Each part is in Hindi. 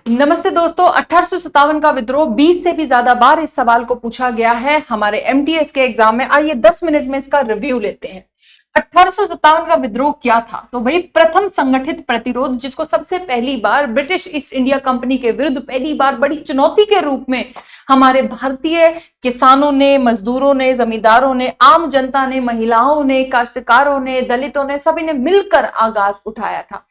नमस्ते दोस्तों, 1857 का विद्रोह 20 से भी ज्यादा बार इस सवाल को पूछा गया है हमारे एमटीएस के एग्जाम में। आइए 10 मिनट में इसका रिव्यू लेते हैं। 1857 का विद्रोह क्या था? तो भाई प्रथम संगठित प्रतिरोध, जिसको सबसे पहली बार ब्रिटिश ईस्ट इंडिया कंपनी के विरुद्ध पहली बार बड़ी चुनौती के रूप में हमारे भारतीय किसानों ने, मजदूरों ने, जमींदारों ने, आम जनता ने, महिलाओं ने, काश्तकारों ने, दलितों ने, सभी ने मिलकर आगाज उठाया था।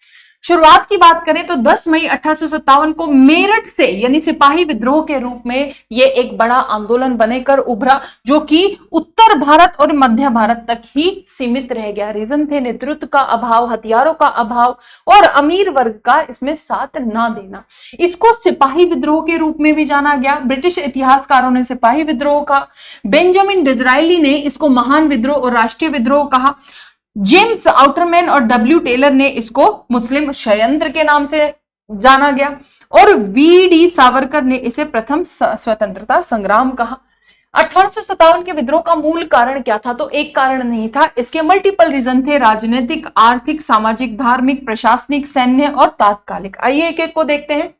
शुरुआत की बात करें तो 10 मई 1857 को मेरठ से यानी सिपाही विद्रोह के रूप में यह एक बड़ा आंदोलन बनकर उभरा, जो कि उत्तर भारत और मध्य भारत तक ही सीमित रह गया। रीजन थे नेतृत्व का अभाव, हथियारों का अभाव और अमीर वर्ग का इसमें साथ ना देना। इसको सिपाही विद्रोह के रूप में भी जाना गया। ब्रिटिश इतिहासकारों ने सिपाही विद्रोह का, बेंजामिन डिज़रायली ने इसको महान विद्रोह और राष्ट्रीय विद्रोह कहा। जेम्स आउटरमैन और डब्ल्यू टेलर ने इसको मुस्लिम षड्यंत्र के नाम से जाना गया और वी.डी. सावरकर ने इसे प्रथम स्वतंत्रता संग्राम कहा। 1857 के विद्रोह का मूल कारण क्या था? तो एक कारण नहीं था, इसके मल्टीपल रीजन थे, राजनीतिक, आर्थिक, सामाजिक, धार्मिक, प्रशासनिक, सैन्य और तात्कालिक। आइए एक एक को देखते हैं।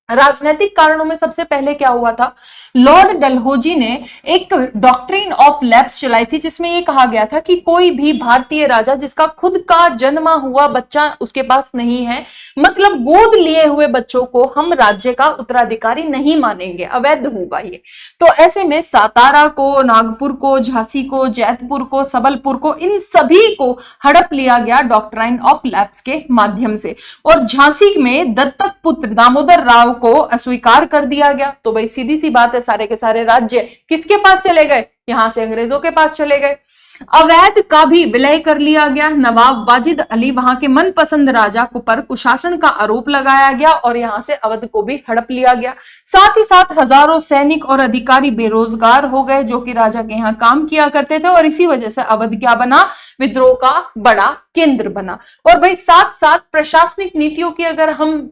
राजनीतिक कारणों में सबसे पहले क्या हुआ था? लॉर्ड डलहौजी ने एक डॉक्ट्रिन ऑफ लैप्स चलाई थी, जिसमें यह कहा गया था कि कोई भी भारतीय राजा जिसका खुद का जन्मा हुआ बच्चा उसके पास नहीं है, मतलब गोद लिए हुए बच्चों को हम राज्य का उत्तराधिकारी नहीं मानेंगे, अवैध होगा ये। तो ऐसे में सातारा को, नागपुर को, झांसी को, जैतपुर को, सबलपुर को, इन सभी को हड़प लिया गया डॉक्ट्राइन ऑफ लैप्स के माध्यम से। और झांसी में दत्तक पुत्र दामोदर राव को अस्वीकार कर दिया गया। तो भाई सीधी सी बात है, सारे के सारे राज्य किसके पास चले गए? यहां से अंग्रेजों के पास चले गए। अवैध का भी विलय कर लिया गया। नवाब वाजिद अली वहां के मनपसंद राजा को पर कुशासन का आरोप लगाया गया और यहां से अवध को भी हड़प लिया गया। साथ ही साथ हजारों सैनिक और अधिकारी बेरोजगार हो गए, जो कि राजा के यहाँ काम किया करते थे, और इसी वजह से अवध क्या बना? विद्रोह का बड़ा केंद्र बना। और भाई साथ साथ प्रशासनिक नीतियों की अगर हम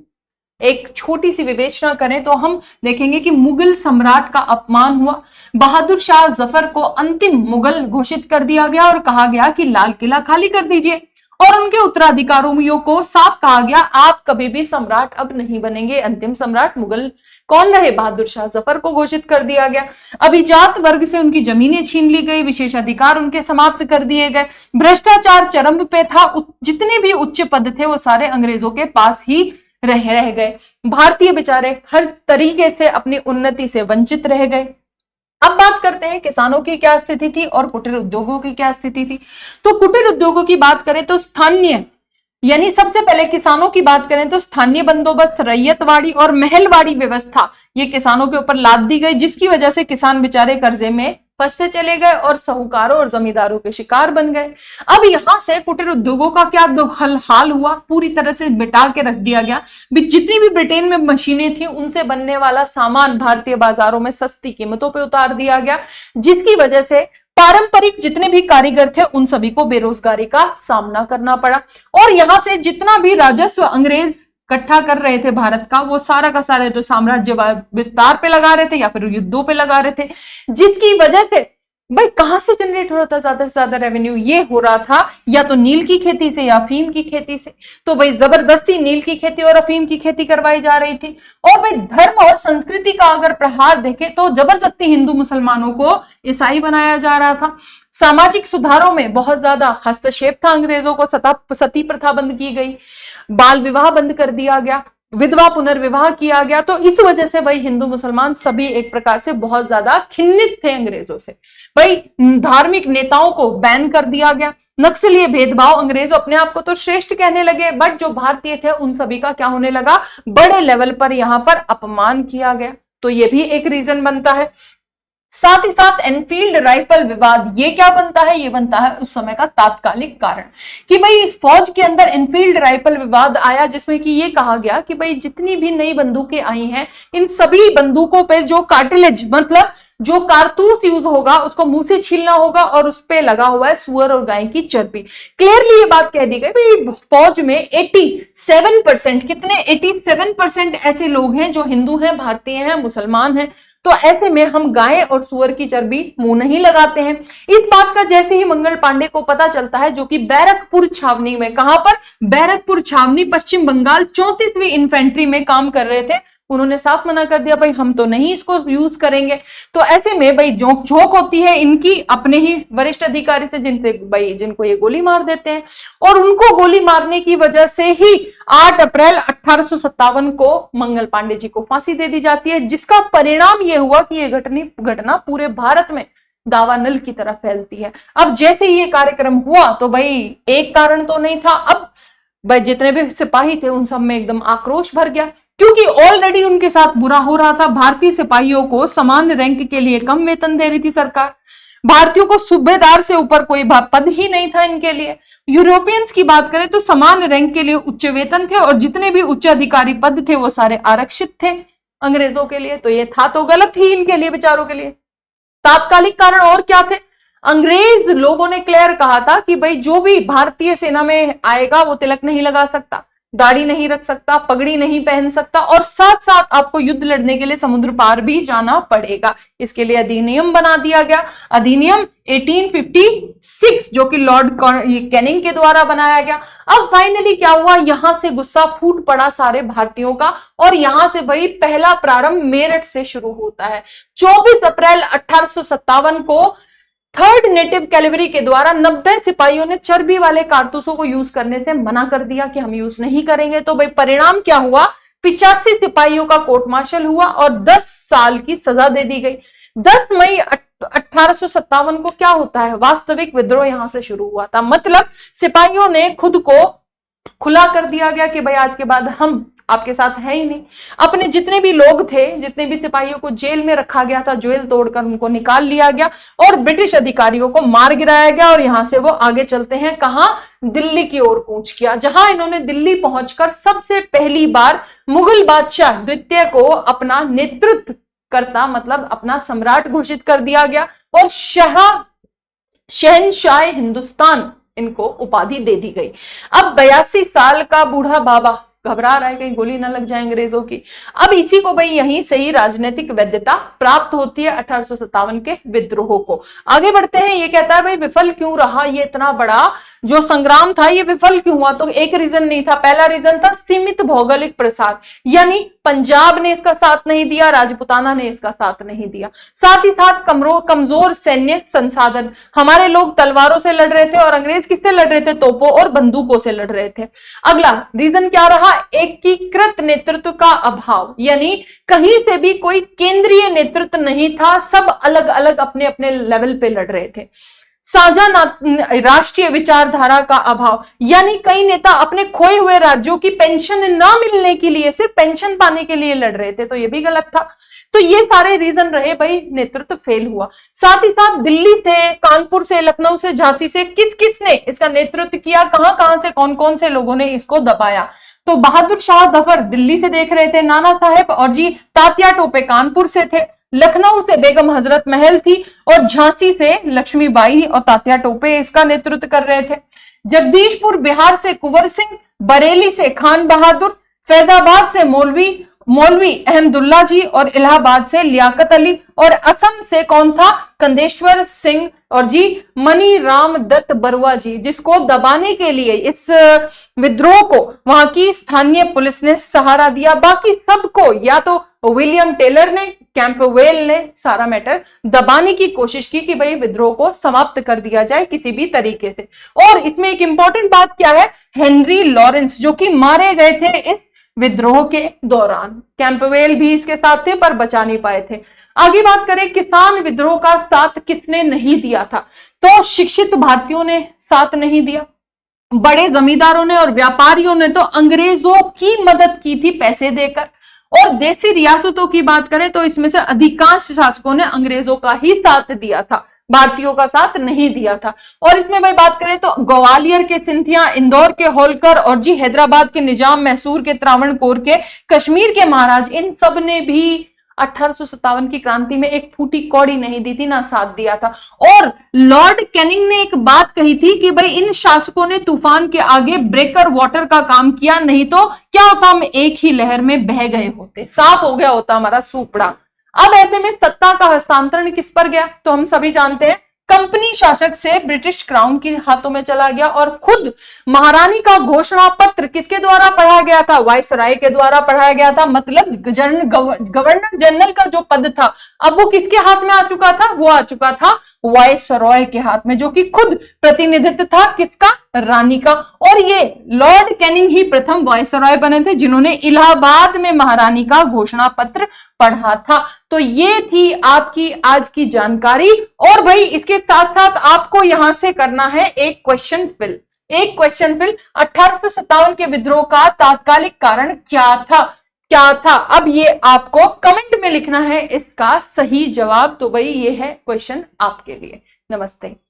एक छोटी सी विवेचना करें तो हम देखेंगे कि मुगल सम्राट का अपमान हुआ। बहादुर शाह जफर को अंतिम मुगल घोषित कर दिया गया और कहा गया कि लाल किला खाली कर दीजिए, और उनके उत्तराधिकारियों को साफ कहा गया आप कभी भी सम्राट अब नहीं बनेंगे। अंतिम सम्राट मुगल कौन रहे? बहादुर शाह जफर को घोषित कर दिया गया। अभिजात वर्ग से उनकी जमीनें छीन ली गई, विशेषाधिकार उनके समाप्त कर दिए गए, भ्रष्टाचार चरम पे था, जितने भी उच्च पद थे वो सारे अंग्रेजों के पास ही रह गए। भारतीय बेचारे हर तरीके से अपनी उन्नति से वंचित रह गए। अब बात करते हैं किसानों की क्या स्थिति थी और कुटीर उद्योगों की क्या स्थिति थी। तो कुटीर उद्योगों की बात करें तो स्थानीय यानी सबसे पहले किसानों की बात करें तो स्थानीय बंदोबस्त, रैयतवाड़ी और महलवाड़ी व्यवस्था ये किसानों के ऊपर लाद दी गई, जिसकी वजह से किसान बेचारे कर्जे में फंसते चले गए और साहूकारों और जमींदारों के शिकार बन गए। अब यहां से कुटीर उद्योगों का क्या हाल हुआ? पूरी तरह से मिटा के रख दिया गया। जितनी भी ब्रिटेन में मशीनें थी उनसे बनने वाला सामान भारतीय बाजारों में सस्ती कीमतों पे उतार दिया गया, जिसकी वजह से पारंपरिक जितने भी कारीगर थे उन सभी को बेरोजगारी का सामना करना पड़ा। और यहां से जितना भी राजस्व अंग्रेज इकट्ठा कर रहे थे भारत का, वो सारा का सारा तो साम्राज्य विस्तार पे लगा रहे थे या फिर युद्धों पे लगा रहे थे, जिसकी वजह से भाई कहां से जनरेट हो रहा था ज्यादा से ज्यादा रेवेन्यू? ये हो रहा था या तो नील की खेती से या अफीम की खेती से। तो भाई जबरदस्ती नील की खेती और अफीम की खेती करवाई जा रही थी। और भाई धर्म और संस्कृति का अगर प्रहार देखें तो जबरदस्ती हिंदू मुसलमानों को ईसाई बनाया जा रहा था। सामाजिक सुधारों में बहुत ज्यादा हस्तक्षेप था अंग्रेजों को। सती प्रथा बंद की गई, बाल विवाह बंद कर दिया गया, विधवा पुनर्विवाह किया गया। तो इस वजह से भाई हिंदू मुसलमान सभी एक प्रकार से बहुत ज्यादा खिन्नित थे अंग्रेजों से। भाई धार्मिक नेताओं को बैन कर दिया गया। नक्सलीय भेदभाव, अंग्रेज अपने आप को तो श्रेष्ठ कहने लगे, बट जो भारतीय थे उन सभी का क्या होने लगा? बड़े लेवल पर यहां पर अपमान किया गया। तो ये भी एक रीजन बनता है। साथ ही साथ एनफील्ड राइफल विवाद, ये क्या बनता है? ये बनता है उस समय का तात्कालिक कारण कि भाई फौज के अंदर एनफील्ड राइफल विवाद आया, जिसमें कि ये कहा गया कि भाई जितनी भी नई बंदूकें आई हैं इन सभी बंदूकों पे जो कार्टिलेज मतलब जो कारतूस यूज होगा उसको मुंह से छीलना होगा और उस पे लगा हुआ है सुअर और गाय की चर्बी। क्लियरली ये बात कह दी गई भाई फौज में 87% कितने 87% ऐसे लोग हैं जो हिंदू हैं, भारतीय हैं, मुसलमान हैं। तो ऐसे में हम गाय और सुअर की चर्बी मुंह नहीं लगाते हैं। इस बात का जैसे ही मंगल पांडे को पता चलता है, जो कि बैरकपुर छावनी में, कहां पर? बैरकपुर छावनी, पश्चिम बंगाल, 34वीं इन्फेंट्री में काम कर रहे थे, उन्होंने साफ मना कर दिया, भाई हम तो नहीं इसको यूज करेंगे। तो ऐसे में भाई जोक झोंक होती है इनकी अपने ही वरिष्ठ अधिकारी से, जिनको ये गोली मार देते हैं। और उनको गोली मारने की वजह से ही 8 अप्रैल 1857 को मंगल पांडे जी को फांसी दे दी जाती है, जिसका परिणाम ये हुआ कि ये घटना पूरे भारत में दावानल की तरह फैलती है। अब जैसे ये कार्यक्रम हुआ तो भाई एक कारण तो नहीं था, अब भाई जितने भी सिपाही थे उन सब में एकदम आक्रोश भर गया, क्योंकि ऑलरेडी उनके साथ बुरा हो रहा था। भारतीय सिपाहियों को समान रैंक के लिए कम वेतन दे रही थी सरकार, भारतीयों को सूबेदार से ऊपर कोई पद ही नहीं था इनके लिए। यूरोपियंस की बात करें तो समान रैंक के लिए उच्च वेतन थे, और जितने भी उच्च अधिकारी पद थे वो सारे आरक्षित थे अंग्रेजों के लिए। तो ये था तो गलत ही इनके लिए, बेचारों के लिए। तात्कालिक कारण और क्या थे? अंग्रेज लोगों ने क्लियर कहा था कि भाई जो भी भारतीय सेना में आएगा वो तिलक नहीं लगा सकता, दाढ़ी नहीं रख सकता, पगड़ी नहीं पहन सकता, और साथ साथ आपको युद्ध लड़ने के लिए समुद्र पार भी जाना पड़ेगा। इसके लिए अधिनियम बना दिया गया, अधिनियम 1856, जो कि लॉर्ड कैनिंग के द्वारा बनाया गया। अब फाइनली क्या हुआ, यहां से गुस्सा फूट पड़ा सारे भारतीयों का, और यहां से भाई पहला प्रारंभ मेरठ से शुरू होता है। 24 अप्रैल 1857 को थर्ड नेटिव कैलेवरी के द्वारा 90 सिपाहियों ने चर्बी वाले कारतूसों को यूज करने से मना कर दिया कि हम यूज नहीं करेंगे। तो भाई परिणाम क्या हुआ, 85 सिपाहियों का कोर्ट मार्शल हुआ और 10 साल की सजा दे दी गई। 10 मई 1857 को क्या होता है, वास्तविक विद्रोह यहां से शुरू हुआ था। मतलब सिपाहियों ने खुद को खुला कर दिया गया कि भाई आज के बाद हम आपके साथ है ही नहीं। अपने जितने भी लोग थे, जितने भी सिपाहियों को जेल में रखा गया था, जेल तोड़कर उनको निकाल लिया गया और ब्रिटिश अधिकारियों को मार गिराया गया। और यहां से वो आगे चलते हैं कहां, दिल्ली की ओर कूच किया, जहां इन्होंने दिल्ली पहुंचकर सबसे पहली बार मुगल बादशाह द्वितीय को अपना नेतृत्व करता, मतलब अपना सम्राट घोषित कर दिया गया, और शहनशाह हिंदुस्तान इनको उपाधि दे दी गई। अब 82 साल का बूढ़ा बाबा घबरा रहा है कहीं गोली ना लग जाए अंग्रेजों की। अब इसी को भाई यहीं से ही राजनीतिक वैधता प्राप्त होती है 1857 के विद्रोह को। आगे बढ़ते हैं, ये कहता है भाई विफल क्यों रहा ये इतना बड़ा जो संग्राम था, ये विफल क्यों हुआ? तो एक रीजन नहीं था, पहला रीजन था सीमित भौगोलिक प्रसार, यानी पंजाब ने इसका साथ नहीं दिया, राजपुताना ने इसका साथ नहीं दिया, साथ ही साथ कमजोर सैन्य संसाधन। हमारे लोग तलवारों से लड़ रहे थे और अंग्रेज किससे लड़ रहे थे, तोपों और बंदूकों से लड़ रहे थे। अगला रीजन क्या रहा, एकीकृत नेतृत्व का अभाव, यानी कहीं से भी कोई केंद्रीय नेतृत्व नहीं था, सब अलग अलग अपने अपने लेवल पे लड़ रहे थे। साझा राष्ट्रीय विचारधारा का अभाव, यानी कई नेता अपने खोए हुए राज्यों की पेंशन ना मिलने के लिए, सिर्फ पेंशन पाने के लिए लड़ रहे थे, तो ये भी गलत था। तो ये सारे रीजन रहे भाई, नेतृत्व फेल हुआ। साथ ही साथ दिल्ली से, कानपुर से, लखनऊ से, झांसी से किस किस ने इसका नेतृत्व किया, कहां कहां से कौन कौन से लोगों ने इसको दबाया? तो बहादुर शाह जफर दिल्ली से देख रहे थे, नाना साहेब और जी तात्या टोपे कानपुर से थे, लखनऊ से बेगम हजरत महल थी, और झांसी से लक्ष्मीबाई और तात्या टोपे इसका नेतृत्व कर रहे थे। जगदीशपुर बिहार से कुंवर सिंह, बरेली से खान बहादुर, फैजाबाद से मौलवी अहमदुल्ला जी, और इलाहाबाद से लियाकत अली, और असम से कौन था, कंदेश्वर सिंह और जी मनी राम दत्त बरुआ जी, जिसको दबाने के लिए इस विद्रोह को वहां की स्थानीय पुलिस ने सहारा दिया। बाकी सबको या तो विलियम टेलर ने, कैंपवेल ने सारा मैटर दबाने की कोशिश की कि भाई विद्रोह को समाप्त कर दिया जाए किसी भी तरीके से। और इसमें एक इंपॉर्टेंट बात क्या है, हेनरी लॉरेंस जो कि मारे गए थे इस विद्रोह के दौरान, कैंपवेल भी इसके साथ थे पर बचा नहीं पाए थे। आगे बात करें, किसान विद्रोह का साथ किसने नहीं दिया था? तो शिक्षित भारतीयों ने साथ नहीं दिया, बड़े जमींदारों ने और व्यापारियों ने तो अंग्रेजों की मदद की थी पैसे देकर, और देसी रियासतों की बात करें तो इसमें से अधिकांश शासकों ने अंग्रेजों का ही साथ दिया था, भारतीयों का साथ नहीं दिया था। और इसमें भाई बात करें तो ग्वालियर के सिंधिया, इंदौर के होलकर, और जी हैदराबाद के निजाम, मैसूर के त्रावणकोर के, कश्मीर के महाराज, इन सब ने भी 1857 की क्रांति में एक फूटी कौड़ी नहीं दी थी, ना साथ दिया था। और लॉर्ड कैनिंग ने एक बात कही थी कि भाई इन शासकों ने तूफान के आगे ब्रेकर वाटर का काम किया, नहीं तो क्या होता, हम एक ही लहर में बह गए होते, साफ हो गया होता हमारा सूपड़ा। अब ऐसे में सत्ता का हस्तांतरण किस पर गया? तो हम सभी जानते हैं कंपनी शासक से ब्रिटिश क्राउन के हाथों में चला गया और खुद महारानी का घोषणा पत्र किसके द्वारा पढ़ा गया था? वायसराय के द्वारा पढ़ाया गया था। मतलब गवर्नर जनरल का जो पद था अब वो किसके हाथ में आ चुका था? वो आ चुका था वायसराय के हाथ में, जो कि खुद प्रतिनिधित्व था किसका? रानी का। और ये लॉर्ड कैनिंग ही प्रथम वायसराय बने थे जिन्होंने इलाहाबाद में महारानी का घोषणा पत्र पढ़ा था। तो ये थी आपकी आज की जानकारी। और भाई इसके साथ साथ आपको यहां से करना है एक क्वेश्चन फिल। 1857 के विद्रोह का तात्कालिक कारण क्या था? अब ये आपको कमेंट में लिखना है इसका सही जवाब। तो भाई ये है क्वेश्चन आपके लिए। नमस्ते।